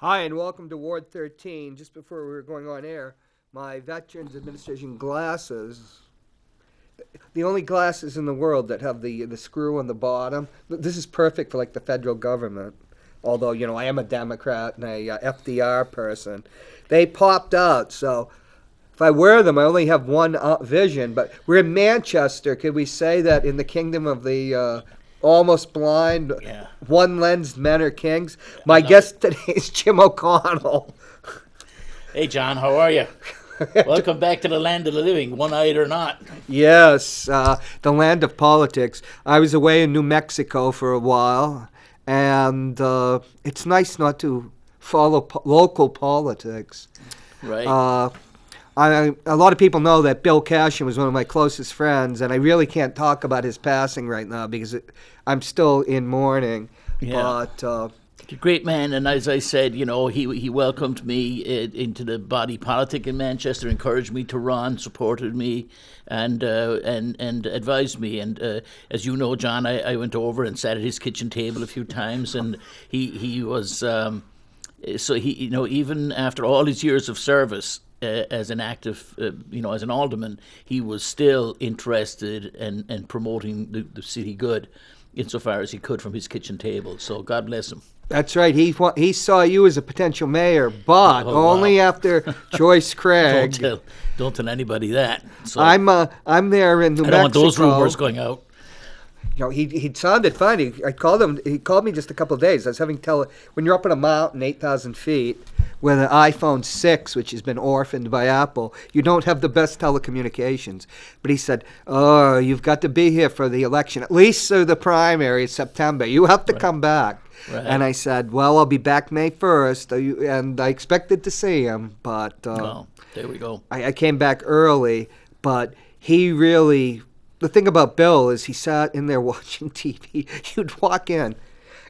Hi, and welcome to Ward 13. Just before we were going on air, my Veterans Administration glasses, the only glasses in the world that have the screw on the bottom. This is perfect for like the federal government. Although, I am a Democrat and a FDR person. They popped out, so if I wear them, I only have one vision. But we're in Manchester. Could we say that in the kingdom of the almost blind, one-lensed men are kings? My guest today is Jim O'Connell. Hey, John, how are you? Welcome back to the land of the living, one-eyed or not. Yes, the land of politics. I was away in New Mexico for a while, and it's nice not to follow local politics. Right. A lot of people know that Bill Cashin was one of my closest friends, and I really can't talk about his passing right now because I'm still in mourning. Yeah. But a great man, and as I said, he welcomed me into the body politic in Manchester, encouraged me to run, supported me, and advised me. And as you know, John, I went over and sat at his kitchen table a few times, and he was even after all his years of service. As an active, as an alderman, he was still interested in promoting the city good insofar as he could from his kitchen table. So God bless him. That's right. He saw you as a potential mayor, but only after Joyce Craig. Don't tell anybody that. So I'm there in New Mexico. I don't want those rumors going out. He sounded fine. He called me just a couple of days. I was having when you're up on a mountain, 8,000 feet, with an iPhone 6, which has been orphaned by Apple, you don't have the best telecommunications. But he said, "Oh, you've got to be here for the election, at least through the primary in September. You have to come back." Right. And I said, "Well, I'll be back May 1st." And I expected to see him, but there we go. I came back early, but he really... The thing about Bill is he sat in there watching TV. You'd walk in.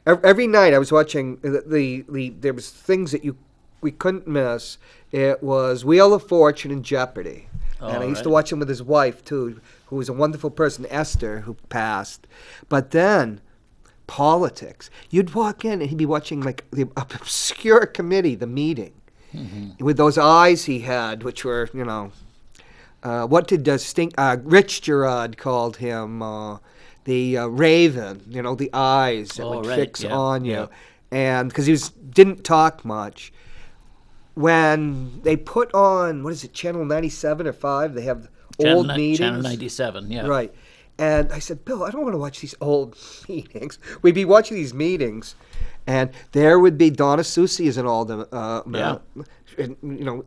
Every night I was watching there was things that we couldn't miss. It was Wheel of Fortune and Jeopardy. And I used to watch him with his wife, too, who was a wonderful person, Esther, who passed. But then politics. You'd walk in and he'd be watching like the obscure committee, the meeting, with those eyes he had, which were, what did Rich Gerard called him, the Raven, the eyes that would fix on you. Yeah. And because he didn't talk much. When they put on, what is it, Channel 97 or 5, they have old meetings. Channel 97, yeah. Right. And I said, "Bill, I don't want to watch these old meetings." We'd be watching these meetings, and there would be Donna Soucy as an alderman.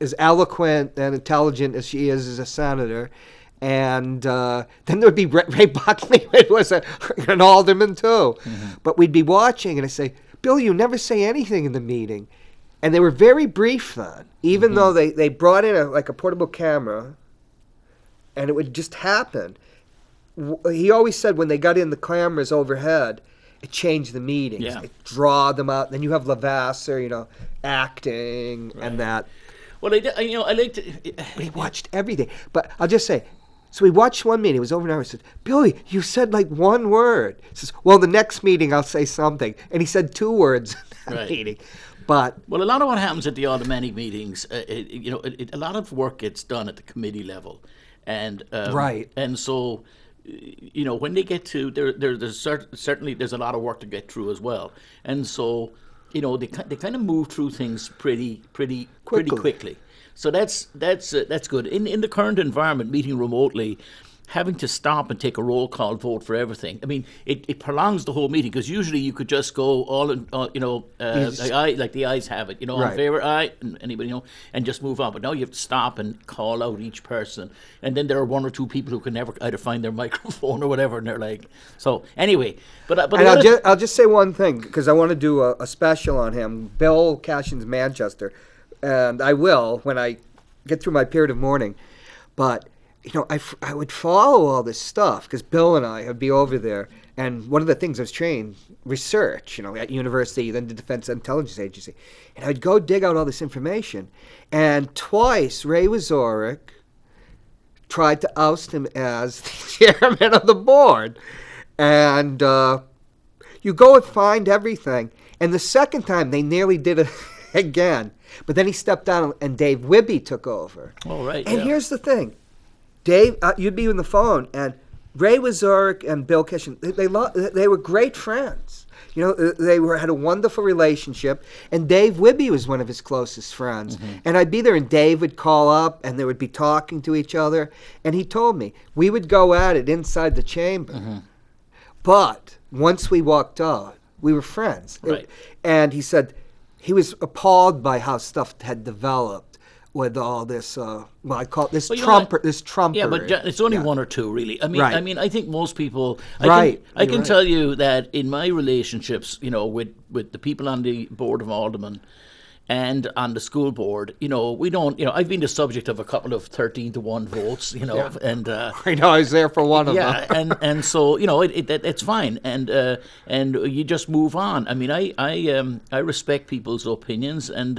As eloquent and intelligent as she is as a senator. And then there would be Ray Buckley, who was an alderman too. But we'd be watching, and I say, "Bill, you never say anything in the meeting." And they were very brief then, even though they brought in a portable camera, and it would just happen. He always said when they got in the cameras overhead, it changed the meetings. Yeah. It draw them out. Then you have Lavasser, acting and that. Well, I liked it. We watched everything. But I'll just say, so we watched one meeting. It was over an hour. I said, "Billy, you said like one word." He says, "Well, the next meeting I'll say something." And he said 2 words in that meeting. But a lot of what happens at the aldermanic meetings, a lot of work gets done at the committee level. And right. And so... when they get to there's certainly there's a lot of work to get through as well, and so they kind of move through things pretty quickly. So that's good. In the current environment, meeting remotely, having to stop and take a roll call vote for everything. I mean, it prolongs the whole meeting because usually you could just go all in, like the ayes have it, right. In favor, aye, and anybody, and just move on. But now you have to stop and call out each person, and then there are 1 or 2 people who can never either find their microphone or whatever, and they're like, so anyway. But I'll just say one thing because I want to do a special on him, Bill Cashin's Manchester, and I will when I get through my period of mourning, but. I would follow all this stuff because Bill and I would be over there. And one of the things I was trained, research, at university, then the Defense Intelligence Agency. And I'd go dig out all this information. And twice, Ray Wazorek tried to oust him as the chairman of the board. And you go and find everything. And the second time, they nearly did it again. But then he stepped down, and Dave Wibby took over. Oh, right. And yeah. here's the thing. Dave, you'd be on the phone, and Ray Wazorek and Bill Kitchen, they were great friends. You know, had a wonderful relationship, and Dave Wibby was one of his closest friends. Mm-hmm. And I'd be there, and Dave would call up, and they would be talking to each other. And he told me we would go at it inside the chamber, Mm-hmm. but once we walked out, we were friends. Right. And he said he was appalled by how stuff had developed with all this, I call it this trumper. Yeah, but it's only one or two, really. I mean, Right. I think most people. Right. I can You're tell you that in my relationships, with the people on the board of aldermen and on the school board, we don't. I've been the subject of a couple of 13-1 votes, and. I know I was there for one of them. Yeah, and so it's fine, and you just move on. I mean, I respect people's opinions, and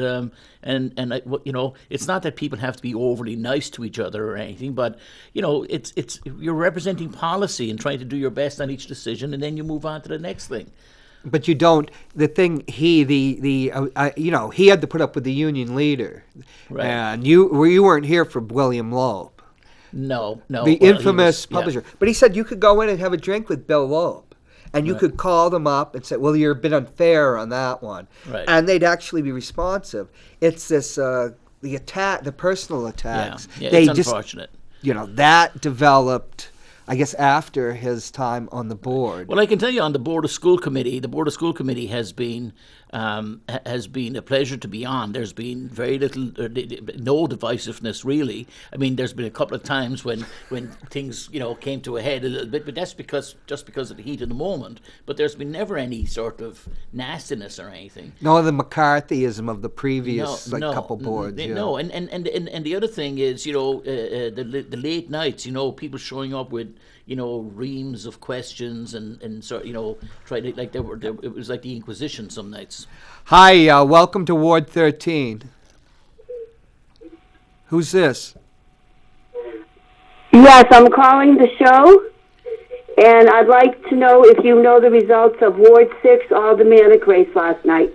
it's not that people have to be overly nice to each other or anything, but it's you're representing policy and trying to do your best on each decision, and then you move on to the next thing. But you don't. The thing he had to put up with the union leader, Right. and you weren't here for William Loeb, No. the infamous publisher. But he said you could go in and have a drink with Bill Loeb, and you could call them up and say, "Well, you're a bit unfair on that one," Right. and they'd actually be responsive. It's this the personal attacks. Yeah, they it's unfortunate. That developed, I guess, after his time on the board. Well, I can tell you on the Board of School Committee, has been a pleasure to be on. There's been very little, no divisiveness really. I mean, there's been a couple of times when things came to a head a little bit, but that's just because of the heat of the moment. But there's been never any sort of nastiness or anything. No, the McCarthyism of the previous couple boards. No, and the other thing is the late nights. People showing up with reams of questions and sort trying to it was like the Inquisition some nights. Hi, welcome to Ward 13. Who's this? Yes, I'm calling the show, and I'd like to know if you know the results of Ward 6 aldermanic race last night.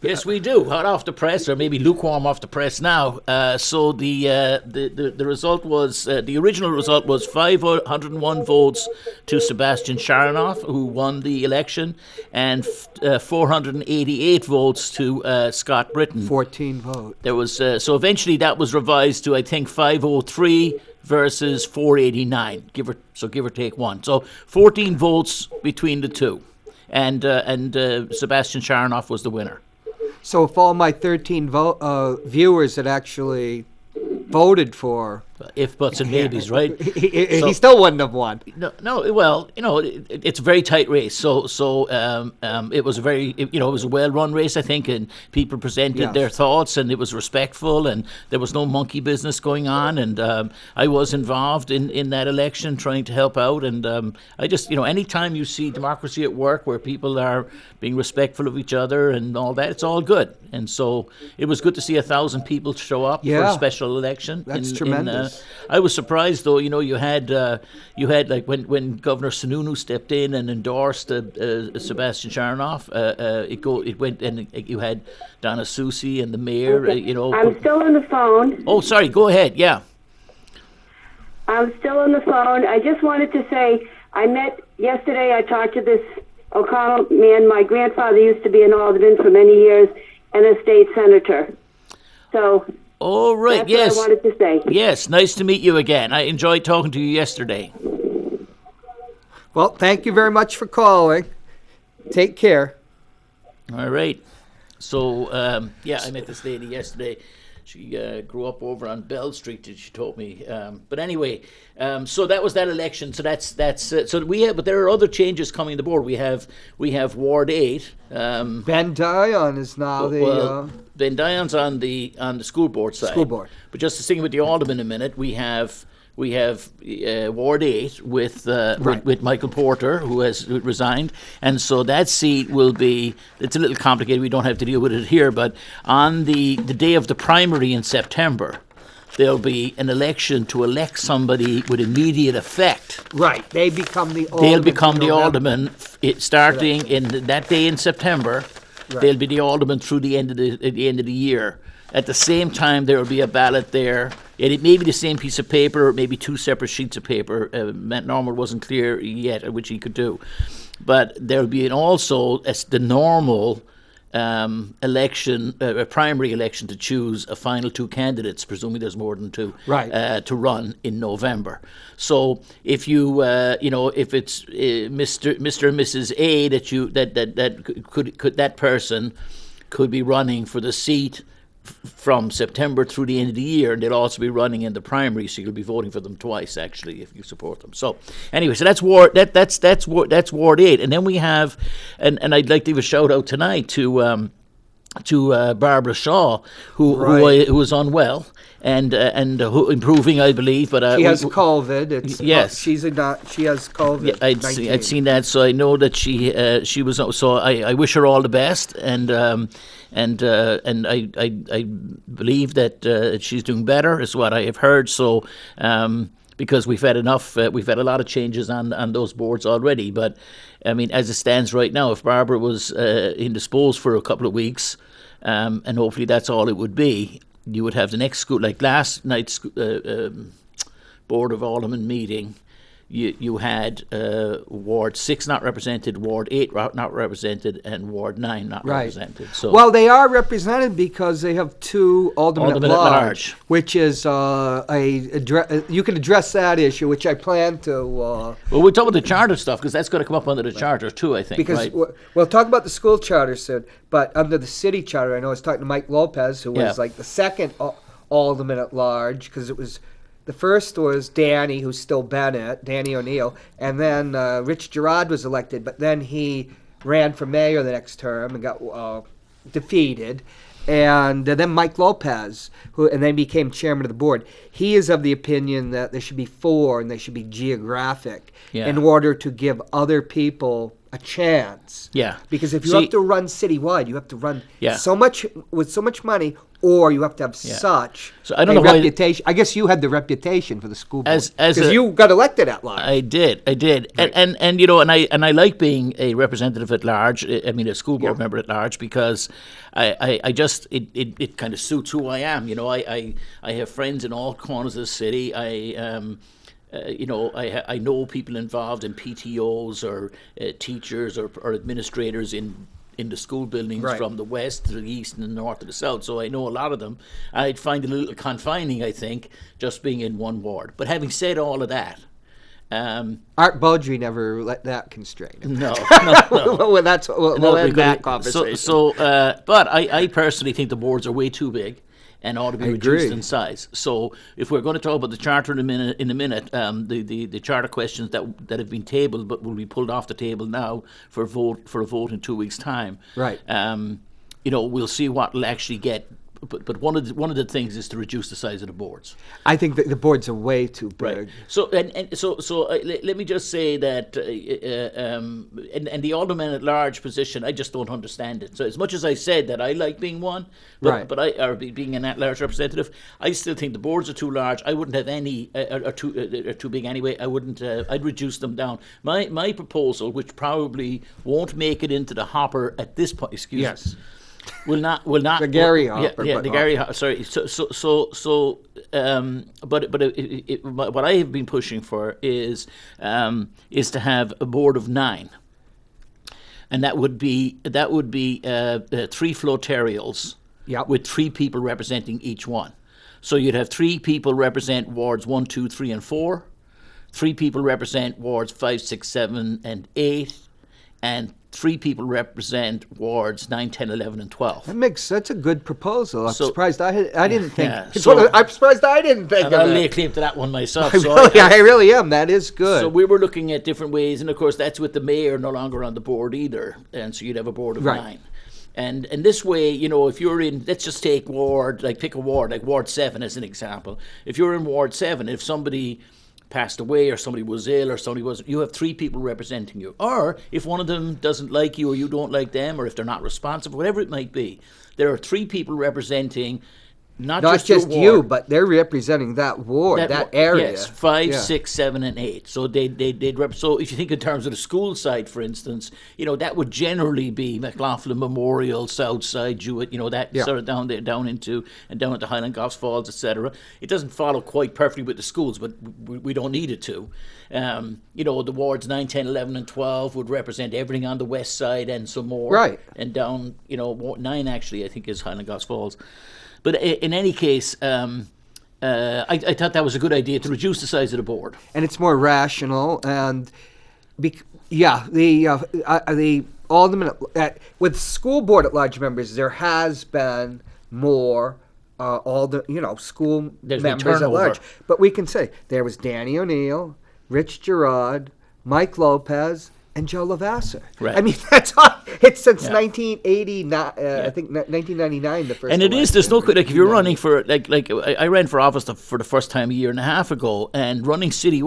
Yes, we do. Hot off the press, or maybe lukewarm off the press now. So the result was the original result was 501 votes to Sebastian Sharonoff, who won the election, and 488 votes to Scott Britton. 14 votes. There was so eventually that was revised to I think 503 versus 489. Give or take one. So 14 votes between the two, and Sebastian Sharonoff was the winner. So if all my 13 viewers had actually voted for... If buts and maybes, right? He still wouldn't have won. No. Well, it's a very tight race. So it was it was a well-run race, I think, and people presented their thoughts, and it was respectful, and there was no monkey business going on, and I was involved in that election, trying to help out, and I just, anytime you see democracy at work, where people are being respectful of each other and all that, it's all good. And so it was good to see 1,000 people show up for a special election. That's tremendous. I was surprised, though. You had like when Governor Sununu stepped in and endorsed Sebastian Sharonoff. It went, and you had Donna Soucy and the mayor. I'm still on the phone. Oh, sorry. Go ahead. Yeah. I'm still on the phone. I just wanted to say I met yesterday. I talked to this O'Connell man. My grandfather used to be an alderman for many years and a state senator. So. Oh, right, that's yes. what I wanted to say. Yes, nice to meet you again. I enjoyed talking to you yesterday. Well, thank you very much for calling. Take care. All right. So, I met this lady yesterday. She grew up over on Bell Street, she told me. But anyway, so that was that election. So that's so but there are other changes coming to the board. We have Ward 8. Ben Dion is now Ben Dion's on the school board side. School board. But just to sing with the alderman a minute, we have Ward 8 with Michael Porter, who has resigned, and so that seat will be. It's a little complicated. We don't have to deal with it here, but on the day of the primary in September, there'll be an election to elect somebody with immediate effect. Right, they become the alderman. They'll become the alderman starting in that day in September. They'll be the alderman through the end of the year. At the same time, there will be a ballot there, and it may be the same piece of paper, or maybe two separate sheets of paper. Matt Normal wasn't clear yet, which he could do, but there will be also as the normal election, a primary election to choose a final two candidates, presuming there's more than two, to run in November. So if you, if it's Mr. and Mrs. A that person could be running for the seat from September through the end of the year, and they'll also be running in the primary, so you'll be voting for them twice, actually, if you support them. So, anyway, so that's Ward 8, and then we have, and I'd like to give a shout out tonight to Barbara Shaw, who was unwell and who improving, I believe. But she has COVID. Yes, she has COVID. Yeah, I'd seen that, so I know that she was. So I wish her all the best, and I believe that she's doing better, is what I have heard. So. Because we've had a lot of changes on those boards already. But I mean, as it stands right now, if Barbara was indisposed for a couple of weeks, and hopefully that's all it would be, you would have the next school, like last night's Board of Aldermen meeting. You had Ward 6 not represented, Ward 8 not represented, and Ward 9 not represented. So, well, they are represented because they have two aldermen at large, which is you can address that issue, which I plan to. Well, we'll talk about the charter stuff, because that's going to come up under the charter too, I think. Because we'll talk about the school charter soon, but under the city charter, I know I was talking to Mike Lopez, who was like the second alderman at large, because it was. The first was Danny, who's still Bennett, Danny O'Neill, and then Rich Gerard was elected, but then he ran for mayor the next term and got defeated. And then Mike Lopez, and then became chairman of the board. He is of the opinion that there should be 4 and they should be geographic in order to give other people a chance. Yeah. Because if you have to run citywide, you have to run so much with so much money, or you have to have such a reputation. I guess you had the reputation for the school board because you got elected at large. I did, right. and I like being a representative at large. I mean, a school board member at large, because I just it kind of suits who I am. You know, I have friends in all corners of the city. I know people involved in PTOs or teachers or administrators in the school buildings from the west to the east and the north to the south. So I know a lot of them. I'd find it a little confining, I think, just being in one ward. But having said all of that, Art Beaudry never let that constrain him. No. Well, we'll end that conversation. But I personally think the boards are way too big and ought to be reduced in size. So if we're going to talk about the charter in a minute, the charter questions that have been tabled but will be pulled off the table now for a vote in 2 weeks' time. Right. We'll see what will actually get. But one of the things is to reduce the size of the boards. I think that the boards are way too big. Right. So let me just say that and the alderman at large position, I just don't understand it. So as much as I said that I like being one, being an at large representative, I still think the boards are too large. I wouldn't have any are too big anyway. I wouldn't. I'd reduce them down. My proposal, which probably won't make it into the hopper at this point. Excuse me. Will not the Gary Hopper. The Gary Hopper. Sorry. But what I have been pushing for is to have a board of 9, and that would be 3 floatarials with 3 people representing each one. So you'd have 3 people represent wards 1, 2, 3, and 4. 3 people represent wards 5, 6, 7, and 8, and 3 people represent wards 9, 10, 11, and 12. That's a good proposal. I'm surprised I didn't think. I'm surprised I didn't think of it. I'll lay claim to that one myself. I really am. That is good. So we were looking at different ways, and of course that's with the mayor no longer on the board either, and so you'd have a board of 9. And this way, if you're in, let's just take pick a ward, like Ward 7 as an example. If you're in Ward 7, if somebody passed away or somebody was ill or somebody was, you have 3 people representing you. Or if one of them doesn't like you or you don't like them, or if they're not responsive, whatever it might be, there are 3 people representing Not just your ward. you, but they're representing that ward, that area. Yes, 5, Yeah. 6, 7, and 8. So so if you think in terms of the school side, for instance, that would generally be McLaughlin Memorial, Southside, Jewett, that sort of down there, down into Highland Goffs Falls, etc. It doesn't follow quite perfectly with the schools, but we don't need it to. The wards 9, 10, 11, and 12 would represent everything on the west side and some more. Right. And down, Ward 9 actually, I think, is Highland Goffs Falls. But in any case, I thought that was a good idea to reduce the size of the board. And it's more rational. And the alderman with school board at large members, there has been more school There's been members at turnover. large. But we can say there was Danny O'Neill, Rich Gerard, Mike Lopez, and Joe Lavasser. Right. I mean, that's all. It's since Yeah. 1989. I think 1999. The first. And it is. There's no election. like if you're running for like I ran for office for the first time a year and a half ago, and running city.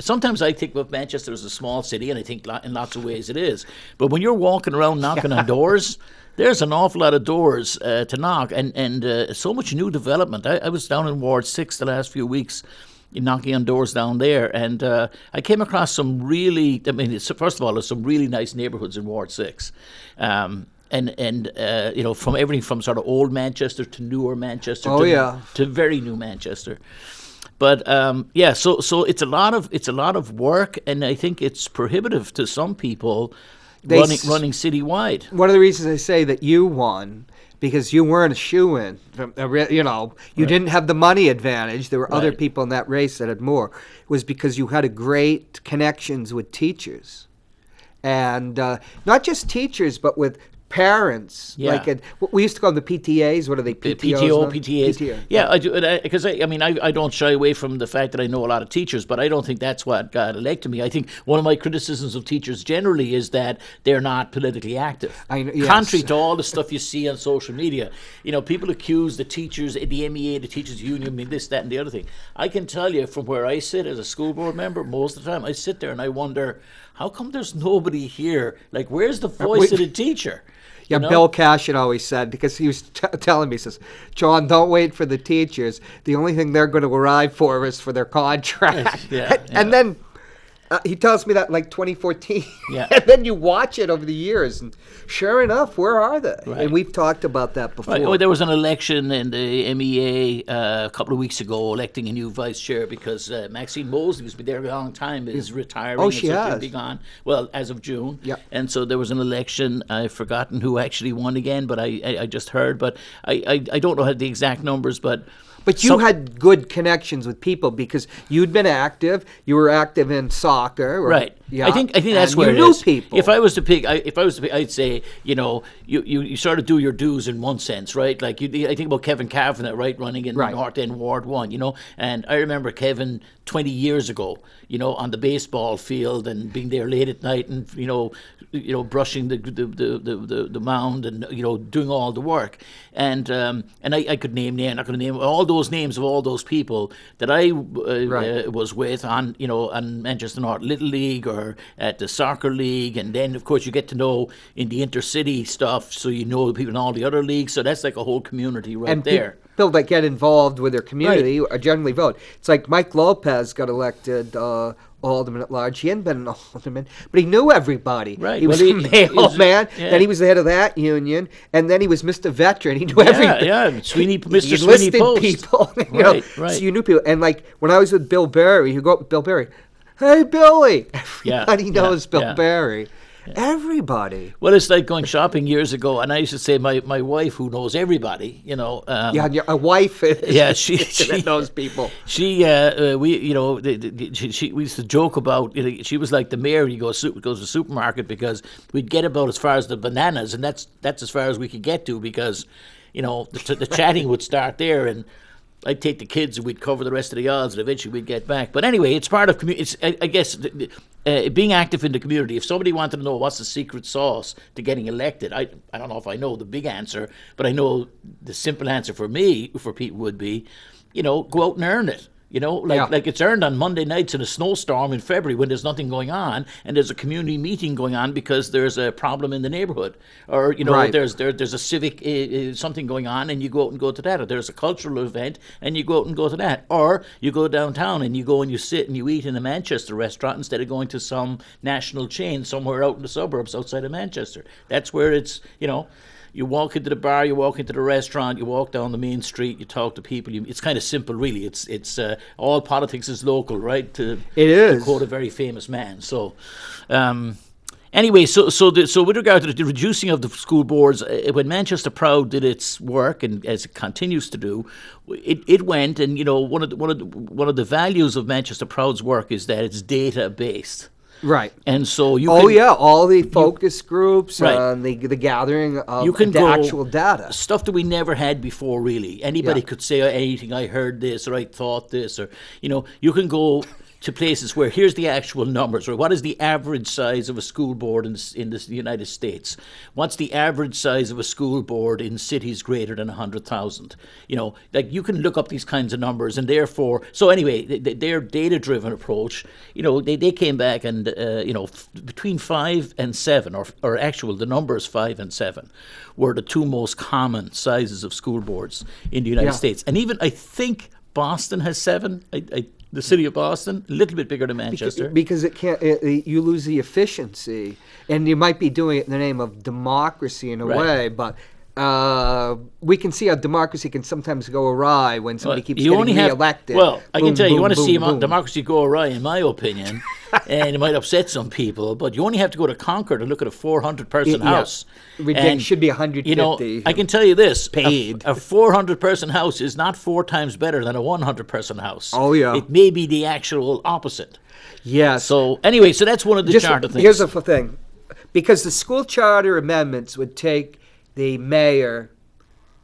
Sometimes I think of Manchester as a small city, and I think in lots of ways it is. But when you're walking around knocking on doors. There's an awful lot of doors to knock, and so much new development. I was down in Ward 6 the last few weeks, knocking on doors down there, and I came across some really. First of all, there's some really nice neighbourhoods in Ward 6, and from everything from sort of old Manchester to newer Manchester, to very new Manchester. But so it's a lot of work, and I think it's prohibitive to some people. Running citywide. One of the reasons I say that you won, because you weren't a shoo-in. You didn't have the money advantage. There were other people in that race that had more. Was because you had a great connections with teachers, and not just teachers, but with parents. Yeah. We used to call them the PTAs. What are they? PTOs? PTAs. PTA. Yeah, I do. Because I don't shy away from the fact that I know a lot of teachers, but I don't think that's what got elected me. I think one of my criticisms of teachers generally is that they're not politically active. Yes. Contrary to all the stuff you see on social media, people accuse the teachers, the MEA, the teachers union, this, that, and the other thing. I can tell you from where I sit as a school board member, most of the time I sit there and I wonder, how come there's nobody here? Like, where's the voice of the teacher? Yeah, Bill Cash had always said, because he was telling me, he says, John, don't wait for the teachers. The only thing they're going to arrive for is for their contract. And then he tells me that in like 2014. Yeah. And then you watch it over the years, and sure enough, where are they? Right. And we've talked about that before. Right. Oh, there was an election in the MEA a couple of weeks ago, electing a new vice chair because Maxine Mosley, who's been there a long time, is retiring. Oh, she has. She'll be gone. Well, as of June. Yep. And so there was an election. I've forgotten who actually won again, but I just heard. But I don't know the exact numbers, but you had good connections with people because you'd been active. You were active in soccer, right? Yeah, I think that's where you it knew is. people. If I was to pick, I'd say you sort of do your dues in one sense, right? Like I think about Kevin Kavanagh, right, running in North End Ward 1, and I remember Kevin 20 years ago, on the baseball field and being there late at night and brushing the mound and doing all the work, and I could name I'm not going to name all those names of all those people that I was with on Manchester North Little League or at the soccer league, and then of course you get to know in the intercity stuff, so the people in all the other leagues. So that's like a whole community there. People that get involved with their community are generally vote. It's like Mike Lopez got elected alderman at large. He hadn't been an alderman, but he knew everybody. Right. He was a mailman. Yeah. Then he was the head of that union, and then he was Mr. Veteran. He knew everything. Yeah, Mr. Sweeney Post. People. Right. So you knew people. And like when I was with Bill Berry, who grew up with Bill Berry, hey Billy, everybody knows Bill Berry. Everybody. Well, it's like going shopping years ago, and I used to say my wife, who knows everybody, a wife. She knows people. We used to joke about. She was like the mayor. He goes to the supermarket because we'd get about as far as the bananas, and that's as far as we could get to because, the chatting would start there and. I'd take the kids and we'd cover the rest of the aisles and eventually we'd get back. But anyway, it's part of community. I guess being active in the community. If somebody wanted to know what's the secret sauce to getting elected, I don't know if I know the big answer, but I know the simple answer for me, for people would be, go out and earn it. You know, Yeah. like it's earned on Monday nights in a snowstorm in February when there's nothing going on and there's a community meeting going on because there's a problem in the neighborhood, or Right. there's a civic something going on and you go out and go to that, or there's a cultural event and you go out and go to that, or you go downtown and you go and you sit and you eat in a Manchester restaurant instead of going to some national chain somewhere out in the suburbs outside of Manchester. That's where it's You walk into the bar, you walk into the restaurant, you walk down the main street, you talk to people. It's kind of simple, really. It's all politics is local, right? It is. To quote a very famous man. So, anyway, so with regard to the reducing of the school boards, when Manchester Proud did its work, and as it continues to do, it went, and one of the values of Manchester Proud's work is that it's data based. Right. And so all the focus groups Right. and the gathering of you can the go, actual data. stuff that we never had before, really. Anybody Yeah. could say anything, I heard this, or I thought this, or, you can go to places where here's the actual numbers, or what is the average size of a school board in the United States? What's the average size of a school board in cities greater than 100,000? Like you can look up these kinds of numbers, and therefore, so anyway, their data-driven approach, they came back and, between 5 and 7, or actual, the numbers 5 and 7, were the two most common sizes of school boards in the United States. And even, I think, Boston has 7. The city of Boston, a little bit bigger than Manchester. Because it can't, you lose the efficiency, and you might be doing it in the name of democracy in a Right. way, but we can see how democracy can sometimes go awry when somebody keeps You getting only have- reelected. Well, I can Boom, tell you, you boom, want to see boom, boom. democracy go awry, in my opinion, and it might upset some people, but you only have to go to Concord to look at a 400-person Yeah. house. It should be 150. I can tell you this. Paid. A 400-person house is not 4 times better than a 100-person house. Oh, yeah. It may be the actual opposite. Yes. So, anyway, so that's one of the charter things. Here's the thing. Because the school charter amendments would take the mayor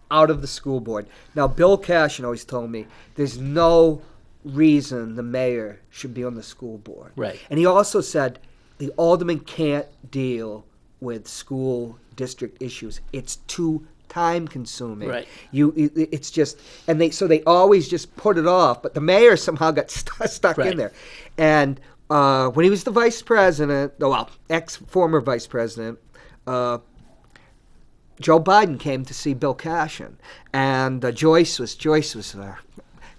out of the school board. Now, Bill Cashin always told me there's no reason the mayor should be on the school board. Right. And he also said the alderman can't deal with school district issues. It's too time consuming. Right. It's just, and they always just put it off, but the mayor somehow got stuck Right. in there. And when he was the vice president, former vice president, Joe Biden came to see Bill Cashin, and Joyce was there,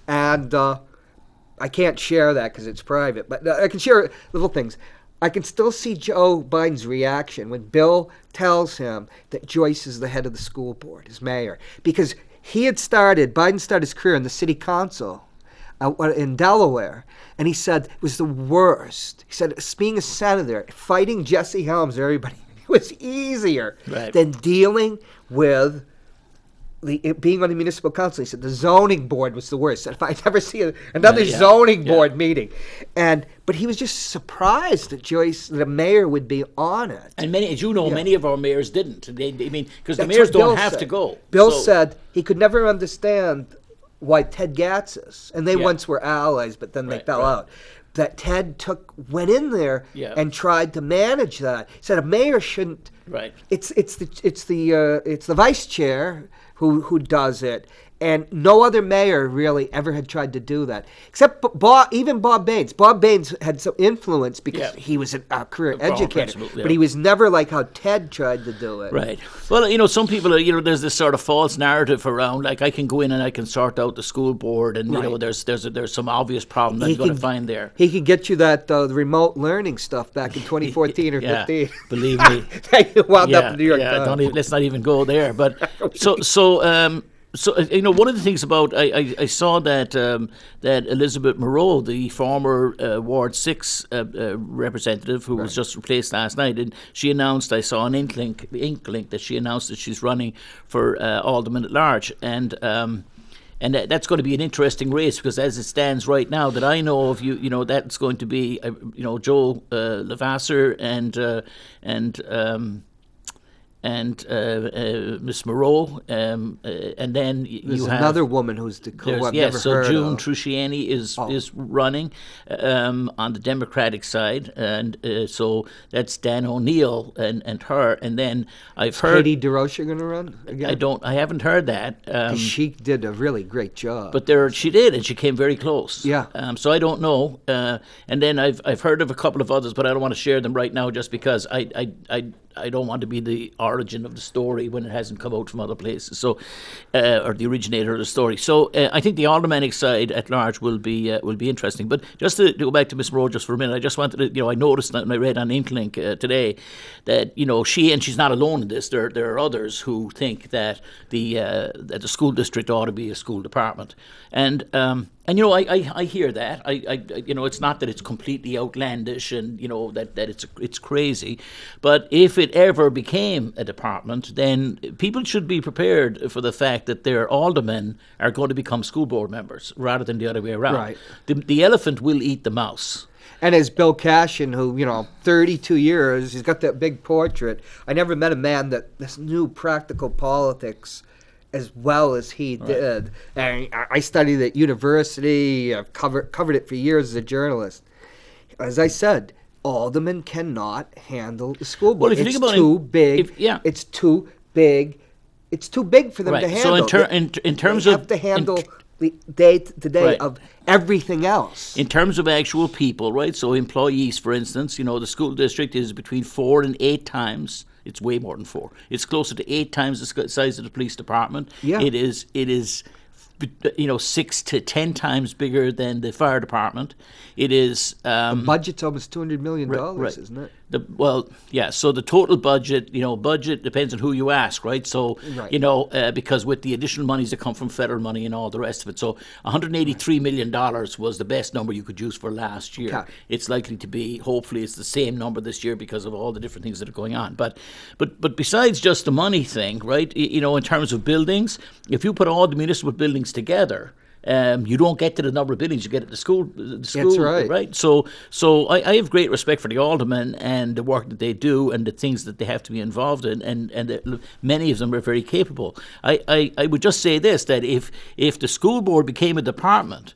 and I can't share that because it's private, but I can share little things. I can still see Joe Biden's reaction when Bill tells him that Joyce is the head of the school board, his mayor, because Biden started his career in the city council in Delaware, and he said it was the worst. He said being a senator, fighting Jesse Helms, everybody, it was easier Right. than dealing with being on the municipal council. He said the zoning board was the worst. If I never see another Yeah. zoning board meeting, but he was just surprised that the mayor would be on it. And many, as you know, many of our mayors didn't. Because the That's mayors what Bill don't have said. to go. Bill So- said he could never understand why Ted Gatzis, and they Yeah. once were allies, but then they Right, fell right. out. That Ted went in there Yeah. and tried to manage that. He said a mayor shouldn't. Right. It's the vice chair who does it, and no other mayor really ever had tried to do that, except even Bob Baines. Bob Baines had some influence because Yeah. he was a career former educator, principal, yeah. but he was never like how Ted tried to do it. Right. Well, some people are, there's this sort of false narrative around, like I can go in and I can sort out the school board, and Right. there's some obvious problem that I'm going to find there. He could get you that the remote learning stuff back in 2014 or Yeah, 15. believe me. That wound up in New York yeah. Times. Let's not even go there. But So one of the things about I saw that that Elizabeth Moreau, the former Ward 6 representative who was just replaced last night, and she announced, I saw an ink link that she announced that she's running for Alderman at large, and that's going to be an interesting race, because as it stands right now that I know of, that's going to be Joe Levasseur and Miss Moreau, and then There's you have another woman who's who I've never so heard June of. Trusciani is running on the Democratic side, and so that's Dan O'Neill and her, and then I've heard Katie DeRoche going to run again? I haven't heard that. 'Cause she did a really great job. But she did, and she came very close. Yeah. So I don't know. And then I've heard of a couple of others, but I don't want to share them right now, just because I don't want to be the origin of the story when it hasn't come out from other places. So, or the originator of the story. So I think the aldermanic side at large will be interesting. But just to go back to Miss Moreau just for a minute, I just wanted to, I noticed that when I read on Inklink today that she's not alone in this. There are others who think that the school district ought to be a school department, and I hear that. I it's not that it's completely outlandish and that it's crazy, but if it ever became a department, then people should be prepared for the fact that their aldermen are going to become school board members rather than the other way around. Right. The elephant will eat the mouse. And as Bill Cashin, who, 32 years, he's got that big portrait. I never met a man that this knew practical politics as well as he did. And I studied at university. I've covered it for years as a journalist. As I said, aldermen cannot handle the school board. Well, if you think about too big. It's too big. It's too big for them to handle. So in terms they of have to handle the day-to-day of everything else. In terms of actual people, right? So employees, for instance, the school district is between 4 and 8 times. It's way more than 4. It's closer to 8 times the size of the police department. Yeah. It is 6 to 10 times bigger than the fire department. It is the budget's almost $200 million, isn't it? So the total budget, budget depends on who you ask, right? So, because with the additional monies that come from federal money and all the rest of it, so $183 million was the best number you could use for last year. Okay. It's likely to be, hopefully, it's the same number this year because of all the different things that are going on. But besides just the money thing, right? In terms of buildings, if you put all the municipal buildings together, you don't get to the number of buildings you get at the school. That's right. So I have great respect for the aldermen and the work that they do and the things that they have to be involved in, and many of them are very capable. I would just say this, that if the school board became a department,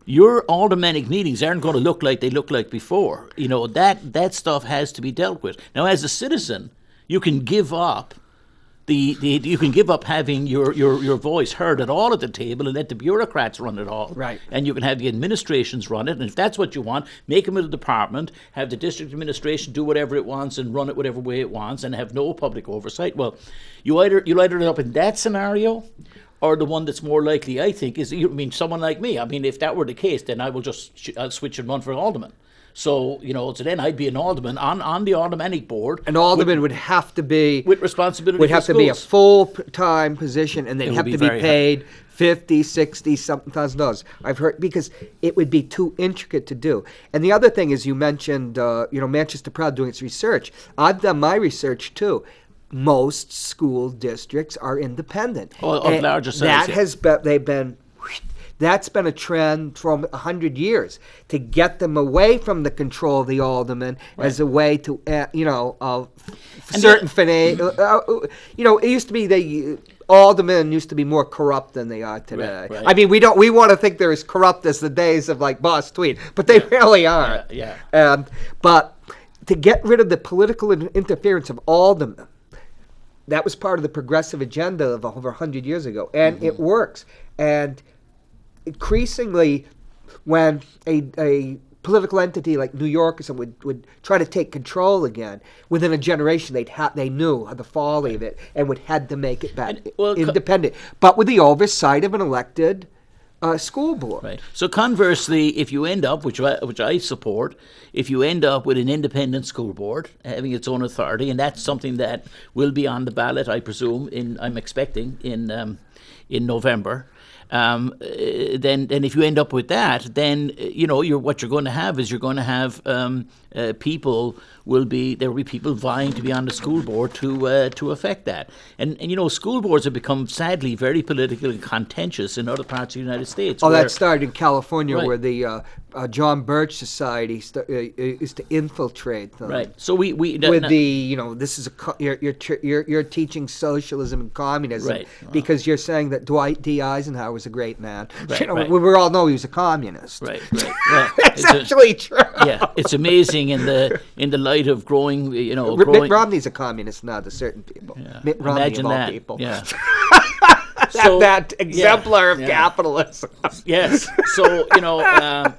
your aldermanic meetings aren't going to look like they looked like before. That stuff has to be dealt with. Now, as a citizen, you can give up you can give up having your voice heard at all at the table and let the bureaucrats run it all. Right. And you can have the administrations run it. And if that's what you want, make them a department, have the district administration do whatever it wants and run it whatever way it wants and have no public oversight. Well, you'll either end up in that scenario, or the one that's more likely, I think, is someone like me. If that were the case, then I'll switch and run for alderman. So, so then I'd be an alderman on the aldermanic board. An alderman would have to be... With responsibility would have to be a full-time position, and they'd have to be paid $50,000, $60,000, something $1,000. I've heard, because it would be too intricate to do. And the other thing is, you mentioned, Manchester Proud doing its research. I've done my research, too. Most school districts are independent. Of larger size. That's been a trend for 100 years, to get them away from the control of the alderman as a way to, it used to be aldermen used to be more corrupt than they are today. Right. We want to think they're as corrupt as the days of Boss Tweed, but they really aren't. But to get rid of the political interference of aldermen, that was part of the progressive agenda of over 100 years ago, and it works. And increasingly, when a political entity like New York or something would try to take control again, within a generation they knew the folly of it and had to make it back independent, but with the oversight of an elected school board. Right. So conversely, if you end up, which I support, if you end up with an independent school board having its own authority, and that's something that will be on the ballot, I presume, I'm expecting in November. Then if you end up with that, then what you're going to have is people will be people vying to be on the school board to affect that. And school boards have become sadly very political and contentious in other parts of the United States. That started in California, where the John Birch Society is to infiltrate them. Right. So we with this is you're teaching socialism and communism, Right. because you're saying that Dwight D. Eisenhower was a great man. Right. We all know he was a communist. Right. Well, It's actually true. yeah, it's amazing in the light of growing. Mitt Romney's a communist now to certain people. Yeah. Mitt Romney Imagine of all that. people. Yeah. that exemplar of capitalism. Yes. So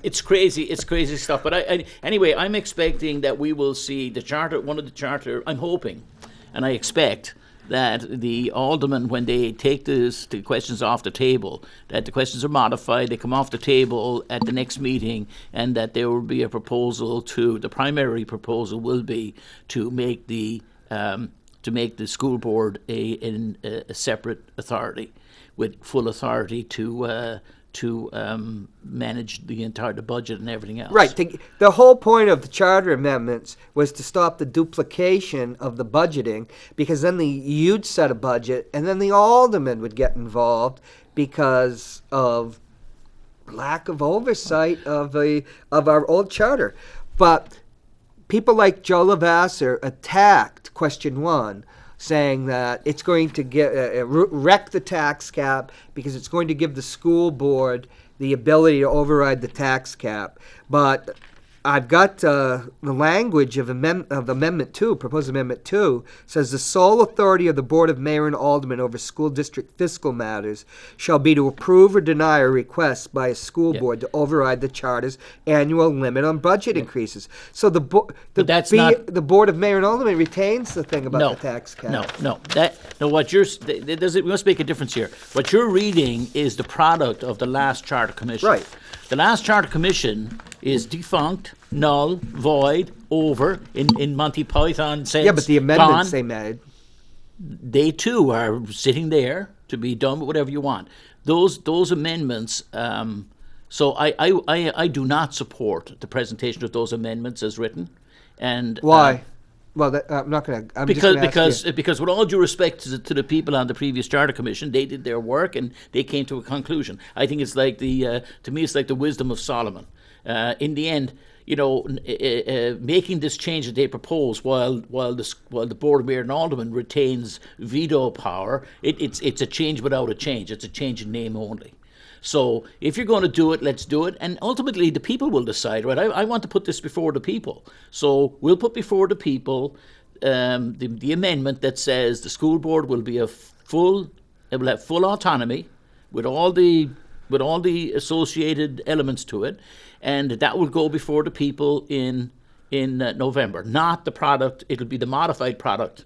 it's crazy. It's crazy stuff. But anyway, I'm expecting that we will see the charter. One of the charter. I'm hoping, and I expect that the aldermen, when they take the questions off the table, that the questions are modified. They come off the table at the next meeting, and that there will be a proposal the primary proposal will be to make the school board a separate authority with full authority to manage the budget and everything else. Right. The whole point of the charter amendments was to stop the duplication of the budgeting, because then you'd set a budget, and then the aldermen would get involved because of lack of oversight of our old charter. But people like Joe Lavasser attacked question 1, saying that it's going to wreck the tax cap because it's going to give the school board the ability to override the tax cap. But I've got the language of Amendment 2, proposed Amendment 2, says the sole authority of the Board of Mayor and Aldermen over school district fiscal matters shall be to approve or deny a request by a school board to override the charter's annual limit on budget increases. So the Board of Mayor and Aldermen retains the thing about the tax cap. We must make a difference here. What you're reading is the product of the last Charter Commission. Right. The last Charter Commission is defunct, null, void, over, in Monty Python sense. Yeah, but the amendments gone. they made. They too are sitting there to be done with whatever you want. Those amendments. So I do not support the presentation of those amendments as written. And why? Well, I'm not going to. Because with all due respect to the people on the previous Charter Commission, they did their work and they came to a conclusion. I think it's like to me it's like the wisdom of Solomon. In the end, making this change that they propose, while the Board of Mayor and Aldermen retains veto power, it's a change without a change. It's a change in name only. So if you're going to do it, let's do it. And ultimately, the people will decide, right? I want to put this before the people. So we'll put before the people the amendment that says the school board will be it will have full autonomy with all the associated elements to it. And that will go before the people in November. Not the product, it'll be the modified product.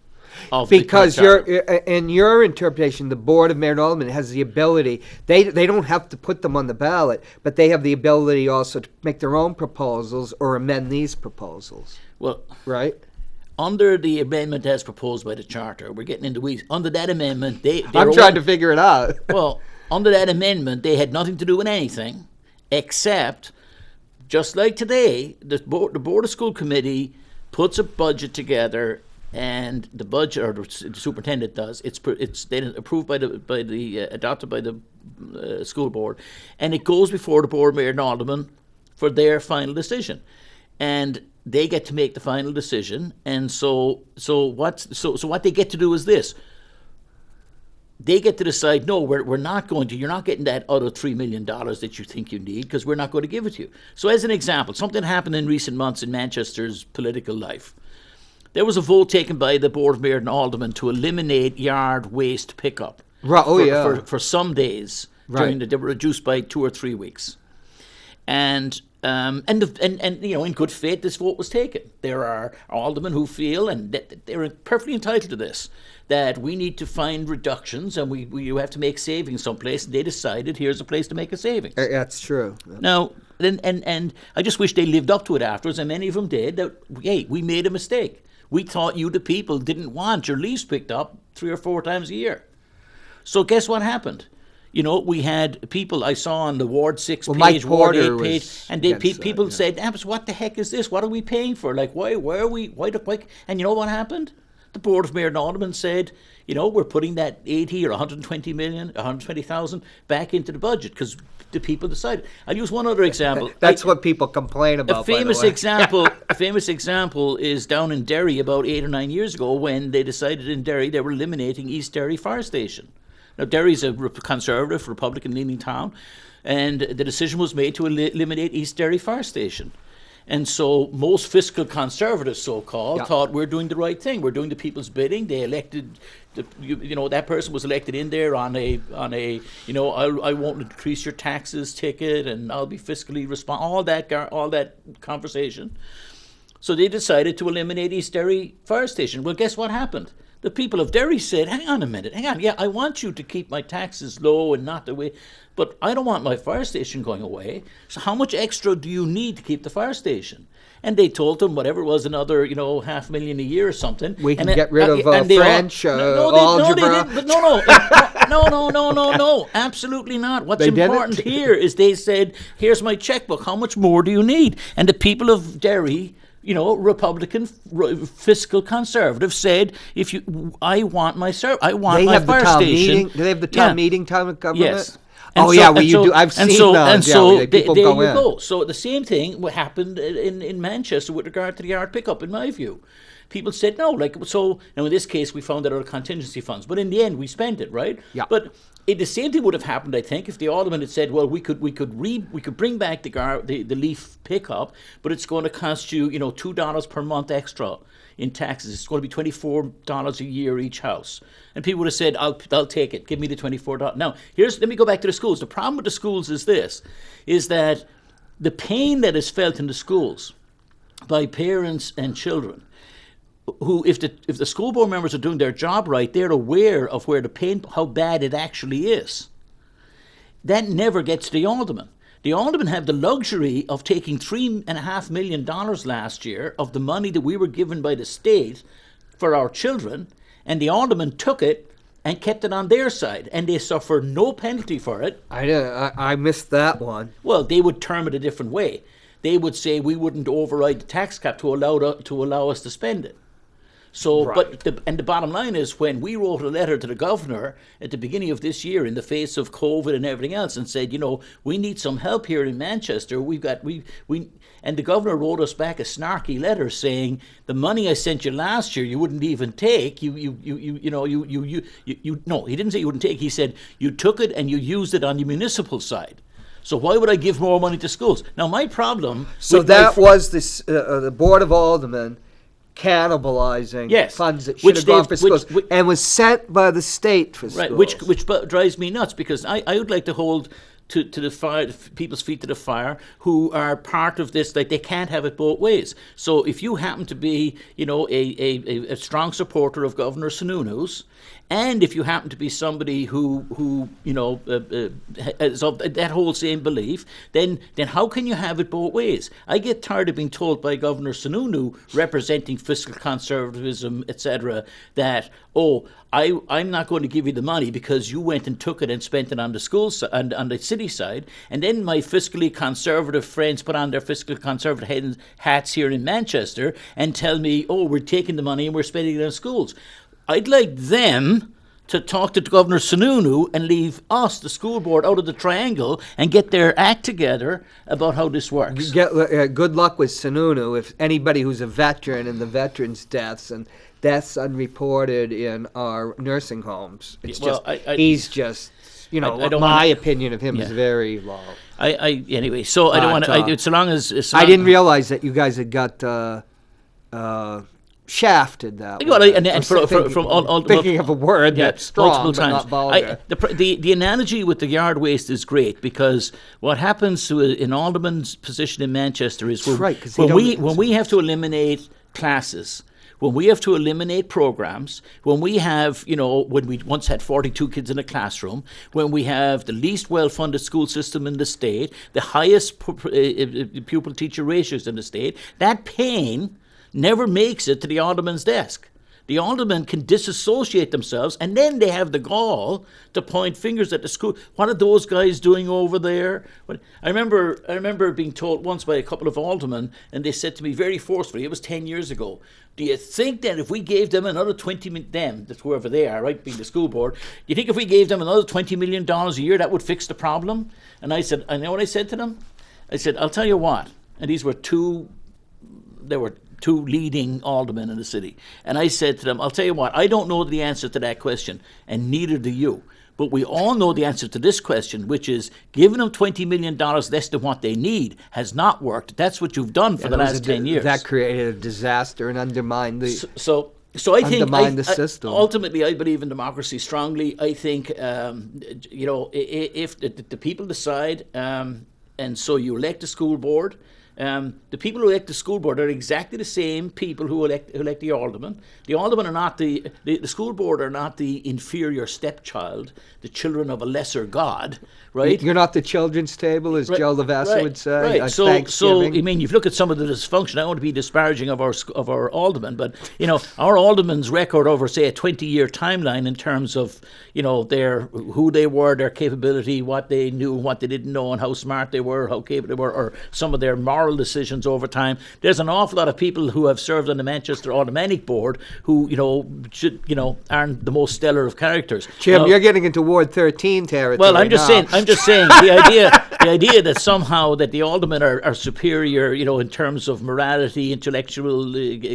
Because in your interpretation, the Board of Mayor and Aldermen has the ability. They don't have to put them on the ballot, but they have the ability also to make their own proposals or amend these proposals. Well, right. Under the amendment as proposed by the charter, we're getting into weeds. Under that amendment, I'm trying to figure it out. Well, under that amendment, they had nothing to do with anything, except, just like today, the Board of School Committee puts a budget together. And the budget, or the superintendent does, it's then approved adopted by the school board, and it goes before the board, mayor, and alderman for their final decision, and they get to make the final decision. And so what they get to do is this: they get to decide, no, we're not going to. You're not getting that other $3 million that you think you need, because we're not going to give it to you. So, as an example, something happened in recent months in Manchester's political life. There was a vote taken by the Board of Mayor and Aldermen to eliminate yard waste pickup for some days. They were reduced by 2 or 3 weeks. And in good faith, this vote was taken. There are aldermen who feel, and that they're perfectly entitled to this, that we need to find reductions and we have to make savings someplace. And they decided here's a place to make a savings. That's true. Now, and I just wish they lived up to it afterwards, and many of them did. That hey, we made a mistake. We thought you, the people, didn't want your leaves picked up 3 or 4 times a year. So guess what happened? We had people I saw on the Ward 6 page, Ward 8 page, and people said, what the heck is this? What are we paying for? Like, why are we, why? And you know what happened? The Board of Mayor and Aldermen said, we're putting that 80 or 120 million, 120,000 back into the budget because the people decided. I'll use one other example. That's what people complain about. A famous example is down in Derry about 8 or 9 years ago when they decided in Derry they were eliminating East Derry Fire Station. Now, Derry's a conservative, Republican-leaning town, and the decision was made to eliminate East Derry Fire Station. And so most fiscal conservatives, so-called, thought we're doing the right thing. We're doing the people's bidding. They elected, that person was elected in there on a I won't increase your taxes ticket, and I'll be fiscally responsible. All that conversation. So they decided to eliminate East Derry Fire Station. Well, guess what happened? The people of Derry said, hang on a minute, yeah, I want you to keep my taxes low and not the way, but I don't want my fire station going away. So how much extra do you need to keep the fire station? And they told them whatever it was, another, $500,000 a year or something. We can get rid of French, algebra. No, absolutely not. What's important here is they said, here's my checkbook. How much more do you need? And the people of Derry, Republican fiscal conservative said, I want my fire station. Do they have the town meeting time of government? Yes. You do. I've seen those. People there go you in. go. So the same thing happened in Manchester with regard to the yard pickup, in my view. People said no, now in this case we found that out of contingency funds, but in the end we spent it, right? Yeah. But the same thing would have happened, I think, if the alderman had said, well, we could bring back the leaf pickup, but it's going to cost you, $2 per month extra in taxes. It's going to be $24 a year each house. And people would have said, I'll take it. Give me the $24. Now, let me go back to the schools. The problem with the schools is that the pain that is felt in the schools by parents and children who, if the school board members are doing their job right, they're aware of where the pain, how bad it actually is. That never gets to the alderman. The aldermen have the luxury of taking $3.5 million last year of the money that we were given by the state for our children, and the aldermen took it and kept it on their side, and they suffer no penalty for it. I missed that one. Well, they would term it a different way. They would say we wouldn't override the tax cap to allow us to spend it. So, right. The bottom line is, when we wrote a letter to the governor at the beginning of this year, in the face of COVID and everything else, and said, we need some help here in Manchester. And the governor wrote us back a snarky letter saying, the money I sent you last year, you wouldn't even take. No, he didn't say you wouldn't take. He said you took it and you used it on the municipal side. So why would I give more money to schools? Now, my problem. So that was this the Board of Aldermen cannibalizing funds that should have gone for schools and was sent by the state for schools. Right, which drives me nuts, because I would like to hold to the fire, people's feet to the fire, who are part of this. Like, they can't have it both ways. So if you happen to be, a strong supporter of Governor Sununu's, and if you happen to be somebody who is of that whole same belief, then how can you have it both ways? I get tired of being told by Governor Sununu, representing fiscal conservatism, etc., that, I'm not going to give you the money because you went and took it and spent it on the schools and on the city side, and then my fiscally conservative friends put on their fiscal conservative hats here in Manchester and tell me, we're taking the money and we're spending it on schools. I'd like them to talk to Governor Sununu and leave us, the school board, out of the triangle and get their act together about how this works. Good luck with Sununu. If anybody who's a veteran and the veterans' deaths and deaths unreported in our nursing homes, he's just, my opinion of him is very low. Anyway, so I don't want to. So long as I didn't realize that you guys had got. Shafted that way. Thinking of a word that's strong but not vulgar. The analogy with the yard waste is great, because what happens to an alderman's position in Manchester is when we have to eliminate classes, when we have to eliminate programs, when we have, when we once had 42 kids in a classroom, when we have the least well-funded school system in the state, the highest pupil-teacher ratios in the state, that pain never makes it to the alderman's desk. The aldermen can disassociate themselves, and then they have the gall to point fingers at the school. What are those guys doing over there? I remember being told once by a couple of aldermen, and they said to me very forcefully, it was 10 years ago, do you think that if we gave them another 20 million, them, that's whoever they are, right, being the school board, do you think if we gave them another $20 million a year, that would fix the problem? And I said, I know what I said to them? I said, I'll tell you what. And these were two leading aldermen in the city. And I said to them, I'll tell you what, I don't know the answer to that question, and neither do you. But we all know the answer to this question, which is giving them $20 million less than what they need has not worked. That's what you've done for the last 10 years. That created a disaster and undermined the So I think the system. Ultimately, I believe in democracy strongly. I think if the people decide, and so you elect a school board. The people who elect the school board are exactly the same people who elect the aldermen. The aldermen are not the school board are not the inferior stepchild, the children of a lesser god, right? You're not the children's table, as Joe Lavassa would say. Right. So I mean, you look at some of the dysfunction. I don't want to be disparaging of our aldermen, but our aldermen's record over, say, a 20-year timeline in terms of who they were, their capability, what they knew, what they didn't know, and how smart they were, how capable they were, or some of their moral decisions over time. There's an awful lot of people who have served on the Manchester Automatic Board who aren't the most stellar of characters. Jim, you're getting into Ward 13 territory. Well, I'm just saying the idea that somehow that the aldermen are superior, in terms of morality, intellectual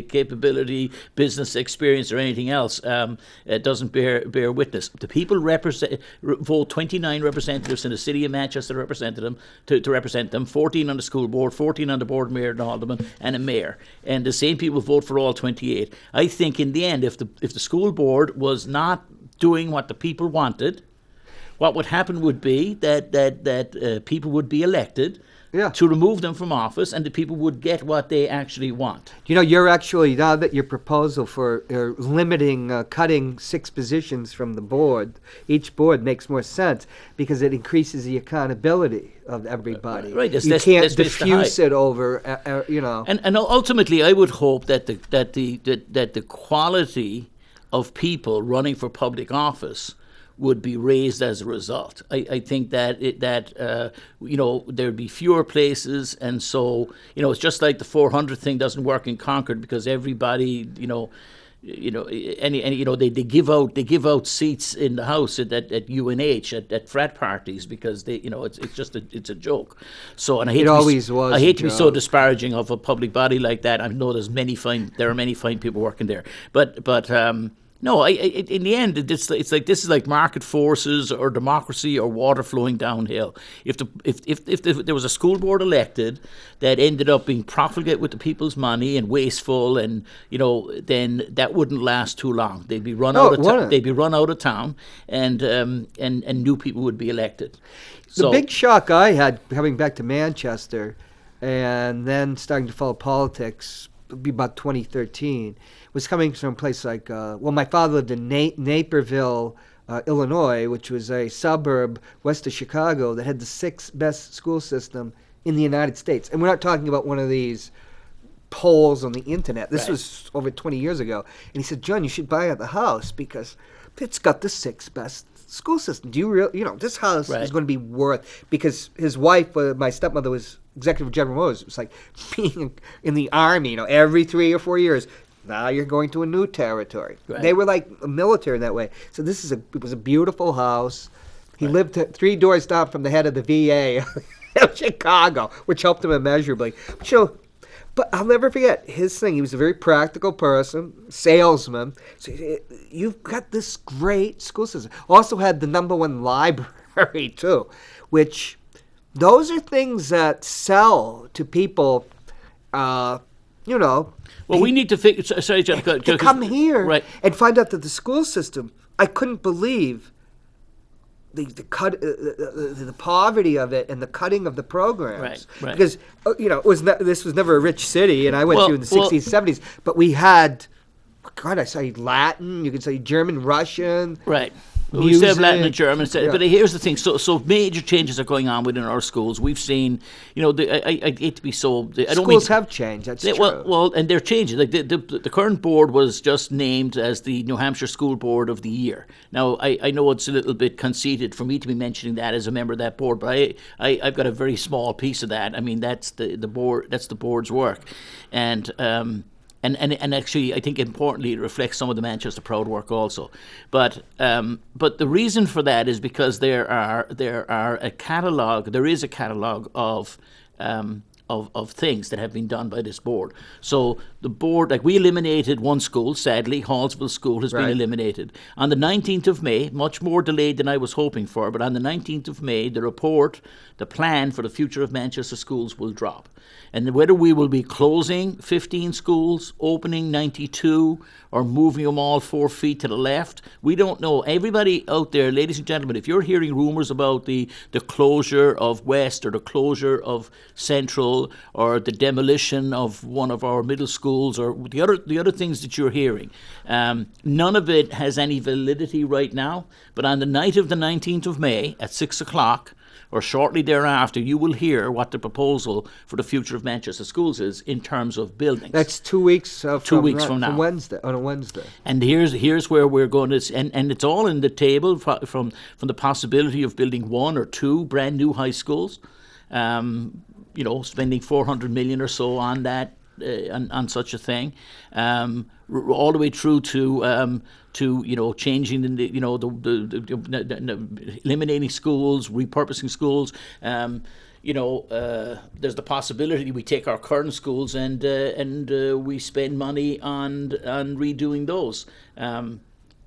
capability, business experience, or anything else, doesn't bear witness. The people vote 29 representatives in the city of Manchester to represent them, 14 on the school board, 14 on the board, mayor and alderman, and a mayor. And the same people vote for all 28. I think in the end, if the school board was not doing what the people wanted, what would happen would be that people would be elected to remove them from office, and the people would get what they actually want. You're actually, now that your proposal for cutting 6 positions from the board, each board makes more sense because it increases the accountability of everybody. Right. You can't diffuse it over, And ultimately, I would hope that the quality of people running for public office would be raised as a result. I think that there'd be fewer places, and so it's just like the 400 thing doesn't work in Concord because everybody they give out seats in the house at UNH at frat parties because it's a joke. So, and I hate to be so disparaging of a public body like that. I know there are many fine people working there, but. No, in the end, it's like this is like market forces or democracy or water flowing downhill. If there was a school board elected that ended up being profligate with the people's money and wasteful, and then that wouldn't last too long. They'd be run out of town, and new people would be elected. The big shock I had coming back to Manchester, and then starting to follow politics, would be about 2013. Was coming from a place like, my father lived in Naperville, Illinois, which was a suburb west of Chicago that had the 6th best school system in the United States. And we're not talking about one of these polls on the internet. This was over 20 years ago. And he said, John, you should buy the house because it's got the 6th best school system. Do you really, this house is going to be worth, because his wife, my stepmother, was executive General Motors. It was like being in the Army, every 3 or 4 years. Now you're going to a new territory. Right. They were like a military in that way. So it was a beautiful house. He lived 3 doors down from the head of the VA of Chicago, which helped him immeasurably. But I'll never forget his thing. He was a very practical person, salesman. So you've got this great school system. Also had the #1 library too, which those are things that sell to people. Well, we need to think. Sorry, John. To come here and find out that the school system. I couldn't believe the poverty of it and the cutting of the programs. Right. Because this was never a rich city, and I went through in the 60s, 70s. But we had, I studied Latin. You could study German, Russian. Right. We still have Latin and music. German, Yeah. but here's the thing: so major changes are going on within our schools. We've seen, I hate to be so. I don't mean Schools have changed. That's true. well, and they're changing. Like the current board was just named as the New Hampshire School Board of the Year. Now, I know it's a little bit conceited for me to be mentioning that as a member of that board, but I've got a very small piece of that. I mean, that's the board. That's the board's work, and. And actually, I think importantly, it reflects some of the Manchester Proud work also. But the reason for that is because there is a catalogue of things that have been done by this board. So the board, like we eliminated one school, sadly, Hallsville School has been eliminated. On the 19th of May, much more delayed than I was hoping for, but on the 19th of May, the plan for the future of Manchester schools will drop. And whether we will be closing 15 schools, opening 92, or moving them all 4 feet to the left, we don't know. Everybody out there, ladies and gentlemen, if you're hearing rumours about the closure of West or the closure of Central or the demolition of one of our middle schools or the other things that you're hearing, none of it has any validity right now. But on the night of the 19th of May at 6 o'clock, or shortly thereafter, you will hear what the proposal for the future of Manchester schools is in terms of buildings. That's 2 weeks. 2 weeks from now, on a Wednesday. And here's where we're going to, and it's all in the table from the possibility of building 1 or 2 brand new high schools. Spending 400 million or so on that. On such a thing, all the way through to changing the eliminating schools, repurposing schools. There's the possibility we take our current schools and we spend money on redoing those.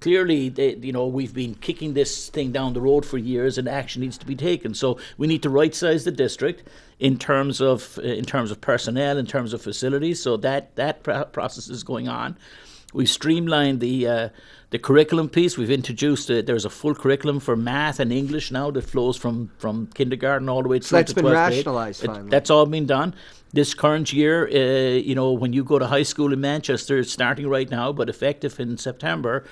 Clearly, we've been kicking this thing down the road for years, and action needs to be taken. So we need to right-size the district in terms of personnel, in terms of facilities. So that process is going on. We've streamlined the curriculum piece. We've introduced there's a full curriculum for math and English now that flows from kindergarten all the way through to 12th grade. So that's been rationalised finally. That's all been done. This current year, when you go to high school in Manchester, it's starting right now, but effective in September.